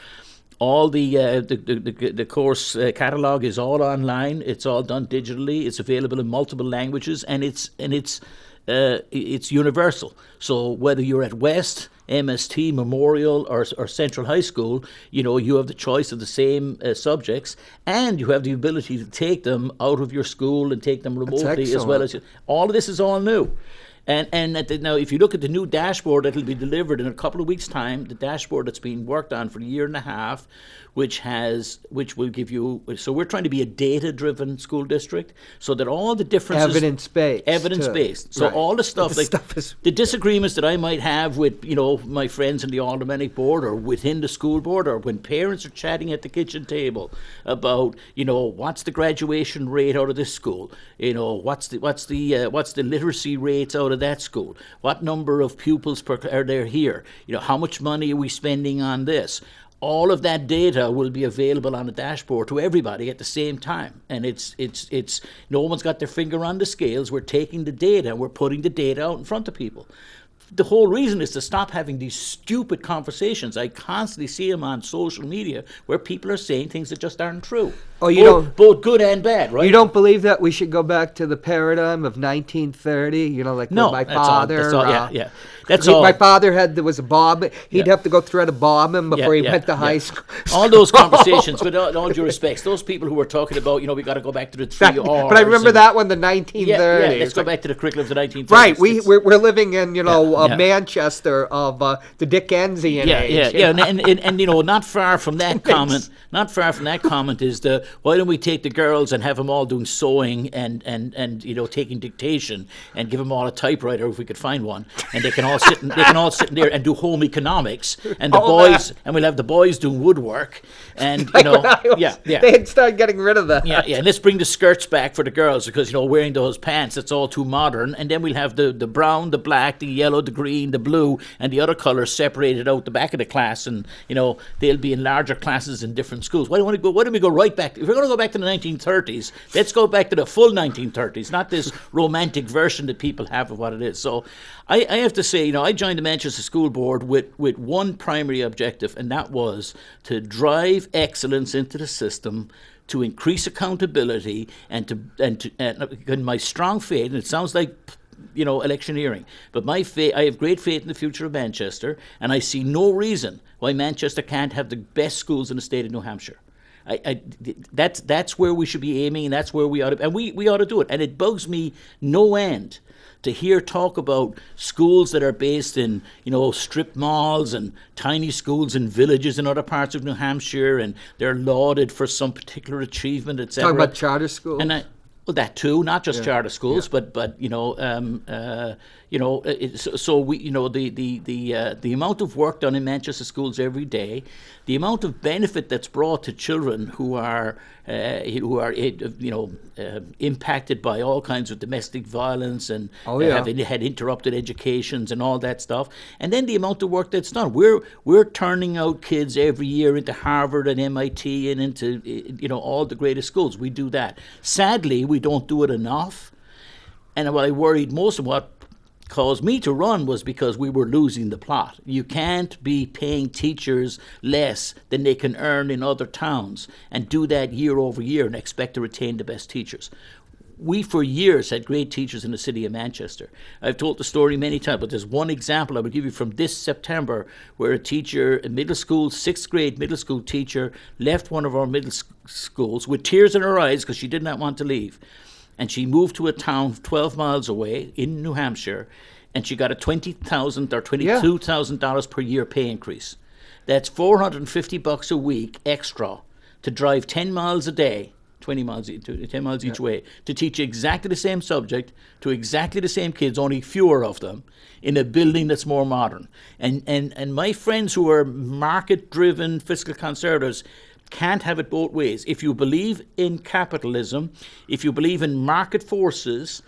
All the course catalogue is all online. It's all done digitally. It's available in multiple languages, and it's universal. So whether you're at West, MST, Memorial, or Central High School, you have the choice of the same subjects, and you have the ability to take them out of your school and take them remotely as well as all of this is all new. And now, if you look at the new dashboard that will be delivered in a couple of weeks' time, the dashboard that's been worked on for a year and a half, which will give you. So we're trying to be a data-driven school district, so that all the differences evidence-based. So all the stuff the disagreements that I might have with my friends in the aldermanic board or within the school board, or when parents are chatting at the kitchen table about what's the graduation rate out of this school, what's the literacy rates out of that school, what number of pupils are there here, how much money are we spending on this. All of that data will be available on a dashboard to everybody at the same time. And it's no one's got their finger on the scales. We're taking the data, we're putting the data out in front of people. The whole reason is to stop having these stupid conversations. I constantly see them on social media where people are saying things that just aren't true. Both good and bad, right? You don't believe that we should go back to the paradigm of 1930? No, my father. That's all. My father was a bomb. He'd have to go thread a bomb him before he went to high school. All those conversations, with all due respects, those people who were talking about, we got to go back to the 3 R's. But I remember that one, the 1930s. Yeah, let's go back to the curriculum of the 1930s. Right, we're living in, Manchester of the Dickensian age. And not far from that comment. Not far from that comment is why don't we take the girls and have them all doing sewing and taking dictation and give them all a typewriter if we could find one, and they can all sit in there and do home economics, and and we'll have the boys doing woodwork, and they had started getting rid of that. And let's bring the skirts back for the girls, because wearing those pants, it's all too modern, and then we'll have the brown, the black, the yellow, the green, the blue, and the other colors separated out the back of the class, and they'll be in larger classes in different schools. Why don't we go right back? If we're going to go back to the 1930s, let's go back to the full 1930s, not this romantic version that people have of what it is. So I have to say, I joined the Manchester School Board with one primary objective, and that was to drive excellence into the system, to increase accountability, and my strong faith, and it sounds like electioneering, but I have great faith in the future of Manchester, and I see no reason why Manchester can't have the best schools in the state of New Hampshire. That's where we should be aiming, and that's where we ought to, and we ought to do it. And it bugs me no end to hear talk about schools that are based in, strip malls and tiny schools in villages in other parts of New Hampshire, and they're lauded for some particular achievement, etc. Talking about charter schools. And well, that too, not just charter schools, but so we, the amount of work done in Manchester schools every day, the amount of benefit that's brought to children who are impacted by all kinds of domestic violence and have had interrupted educations and all that stuff, and then the amount of work that's done. We're turning out kids every year into Harvard and MIT and into all the greatest schools. We do that. Sadly, we don't do it enough. And what I worried most of what caused me to run was because we were losing the plot. You can't be paying teachers less than they can earn in other towns and do that year over year and expect to retain the best teachers. We, for years, had great teachers in the city of Manchester. I've told the story many times, but there's one example I would give you from this September where a teacher, a middle school, 6th grade middle school teacher, left one of our middle schools with tears in her eyes because she did not want to leave. And she moved to a town 12 miles away in New Hampshire, and she got a $20,000 or $22,000 per year pay increase. That's $450 a week extra to drive 10 miles a day, 10 miles each way, to teach exactly the same subject to exactly the same kids, only fewer of them, in a building that's more modern. And my friends who are market-driven fiscal conservatives can't have it both ways. If you believe in capitalism, if you believe in market forces,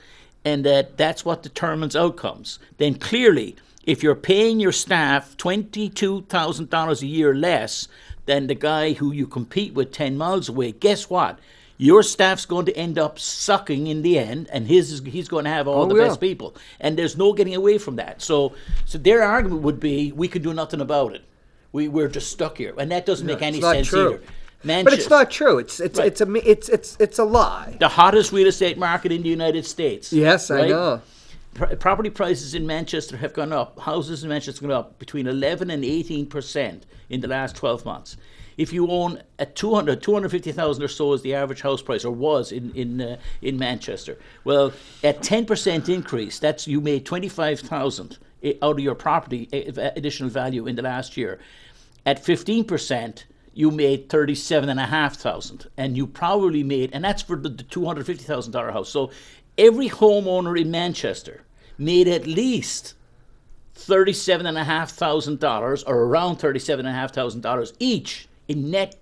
and that's what determines outcomes, then clearly, if you're paying your staff $22,000 a year less than the guy who you compete with 10 miles away, guess what? Your staff's going to end up sucking in the end, and he's going to have all the best people. And there's no getting away from that. So their argument would be, we could do nothing about it. We're just stuck here, and that doesn't make any sense either. But it's not true. It's a lie. The hottest real estate market in the United States. Yes, right? I know. Property prices in Manchester have gone up. Houses in Manchester have gone up between 11 and 18% in the last 12 months. If you own a 250,000 or so is the average house price, or was in Manchester. Well, at 10% increase, that's you made 25,000 out of your property additional value in the last year. At 15%, you made 37,500, and you probably made, and that's for the $250,000 house. So every homeowner in Manchester made at least $37,500 or around $37,500 each in net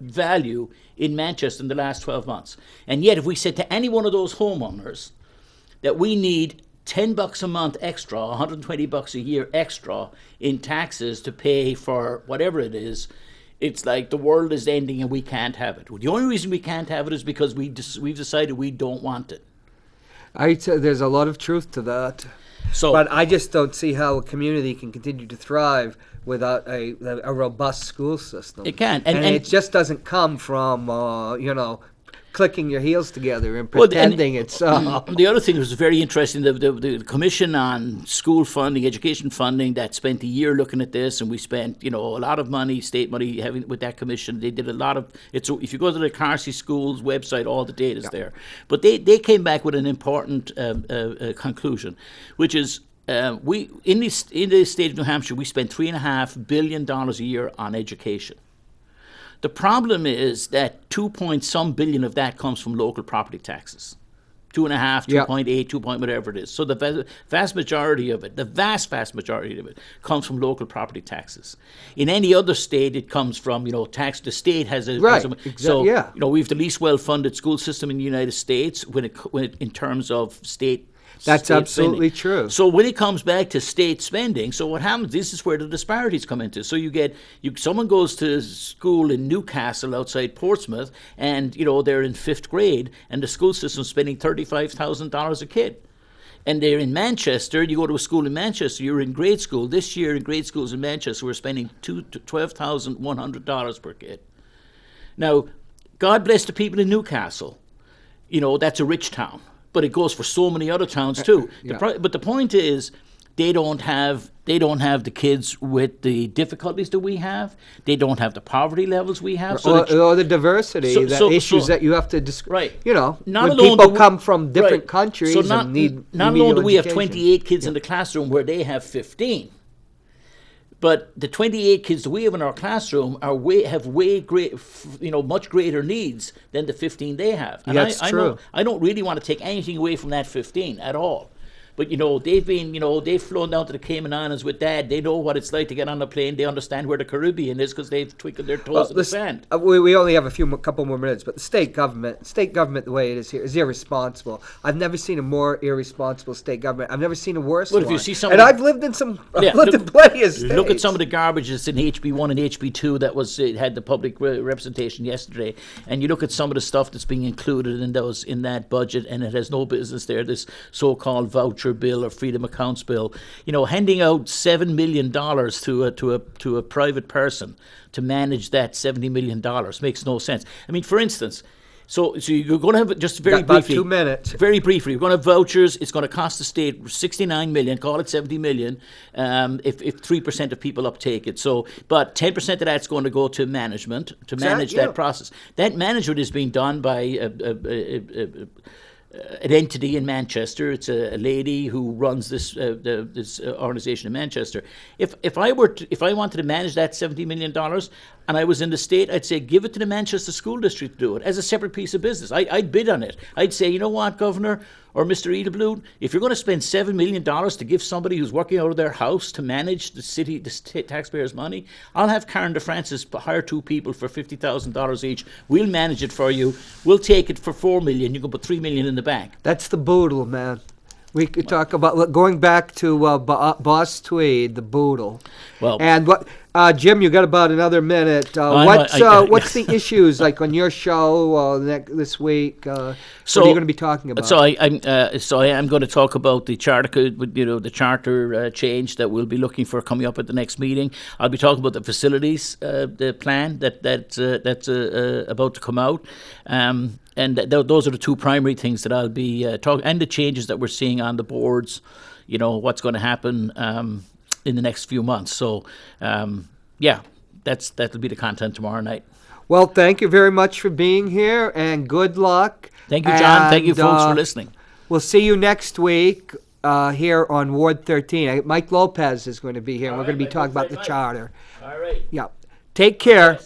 value in Manchester in the last 12 months. And yet, if we said to any one of those homeowners that we need $10 a month extra, $120 a year extra in taxes to pay for whatever it is, it's like the world is ending and we can't have it. The only reason we can't have it is because we've decided we don't want it. There's a lot of truth to that. But I just don't see how a community can continue to thrive without a robust school system. It can. And it just doesn't come from, clicking your heels together and pretending it's... The other thing that was very interesting, the Commission on School Funding, Education Funding, that spent a year looking at this, and we spent, a lot of money, state money, with that commission. They did a lot of... If you go to the Carsey Schools website, all the data's there. But they came back with an important conclusion, which is we in the state of New Hampshire, we spend $3.5 billion a year on education. The problem is that 2-point-some billion of that comes from local property taxes. 2.5, 2.8, 2 point whatever it is. So the vast majority of it, comes from local property taxes. In any other state, it comes from, tax. The state has a... Right, we have the least well-funded school system in the United States when it in terms of state That's state absolutely spending. true. So when it comes back to state spending, so what happens? This is where the disparities come into. So someone goes to school in Newcastle outside Portsmouth, and they're in 5th grade, and the school system's spending $35,000 a kid. And they're in Manchester. You go to a school in Manchester, you're in grade school. This year in grade schools in Manchester, we're spending $12,100 per kid. Now, God bless the people in Newcastle. That's a rich town. But it goes for so many other towns too. Yeah. But the point is, they don't have the kids with the difficulties that we have. They don't have the poverty levels we have. Or the diversity, issues that you have to right. When alone people come from different countries not, and need not remedial only do we have education. 28 kids in the classroom where they have 15, but the 28 kids that we have in our classroom much greater needs than the 15 they have. And That's true. I don't really want to take anything away from that 15 at all. But they've flown down to the Cayman Islands with Dad. They know what it's like to get on a plane. They understand where the Caribbean is because they've twinkled their toes in the sand. We only have couple more minutes, but the state government, the way it is here, is irresponsible. I've never seen a more irresponsible state government. I've never seen a worse one. If you see and I've lived in in plenty of states. Look at some of the garbage that's in HB1 and HB2 that had the public representation yesterday, and you look at some of the stuff that's being included in that budget, and it has no business there. This so-called voucher bill or freedom accounts bill, handing out $7 million to a private person to manage that $70 million makes no sense. I mean, for instance, so you're going to have, just very briefly, 2 minutes. Very briefly, you're going to have vouchers. It's going to cost the state $69 million, call it $70 million, if 3% of people uptake it. So, but 10% of that's going to go to management to manage that process. That management is being done by an entity in Manchester. It's a lady who runs this organization in Manchester. If I wanted to manage that $70 million and I was in the state, I'd say give it to the Manchester School District to do it as a separate piece of business. I'd bid on it. I'd say, you know what, Governor or Mr. Edelblut, if you're going to spend $7 million to give somebody who's working out of their house to manage the taxpayers' money, I'll have Karen DeFrancis hire 2 people for $50,000 each. We'll manage it for you. We'll take it for $4 million. You can put $3 million in the bank. That's the boodle, man. We could talk about going back to Boss Tweed, the boodle. Well, and what, Jim? You got about another minute. What's the issues like on your show this week? What are you going to be talking about? So I am going to talk about the charter, the charter change that we'll be looking for coming up at the next meeting. I'll be talking about the facilities, the plan that's about to come out. And those are the 2 primary things that I'll be talking, and the changes that we're seeing on the boards, what's going to happen in the next few months. So, that'll be the content tomorrow night. Well, thank you very much for being here, and good luck. Thank you, John. Thank you, folks, for listening. We'll see you next week here on Ward 13. Mike Lopez is going to be here, and we're going to be talking about the charter. All right. Yeah. Take care.